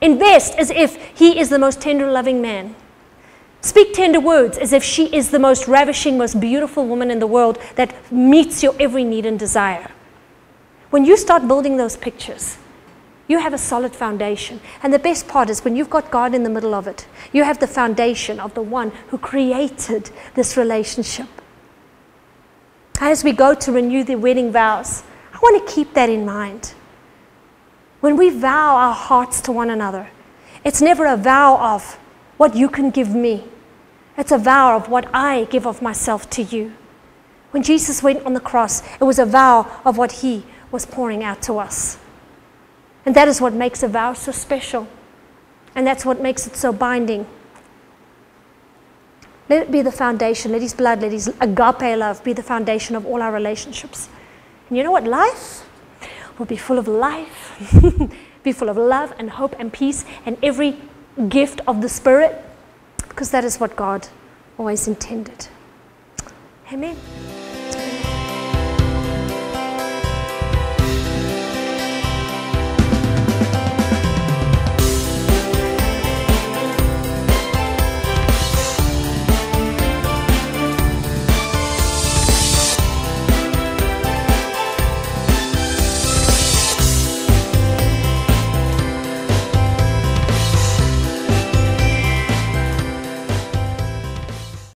Invest as if he is the most tender, loving man. Speak tender words as if she is the most ravishing, most beautiful woman in the world that meets your every need and desire. When you start building those pictures, you have a solid foundation. And the best part is when you've got God in the middle of it, you have the foundation of the one who created this relationship. As we go to renew the wedding vows, I want to keep that in mind. When we vow our hearts to one another, it's never a vow of what you can give me. It's a vow of what I give of myself to you. When Jesus went on the cross, it was a vow of what he was pouring out to us. And that is what makes a vow so special. And that's what makes it so binding. Let it be the foundation. Let his blood, let his agape love be the foundation of all our relationships. And you know what? Life will be full of life, be full of love and hope and peace and every gift of the Spirit, because that is what God always intended. Amen.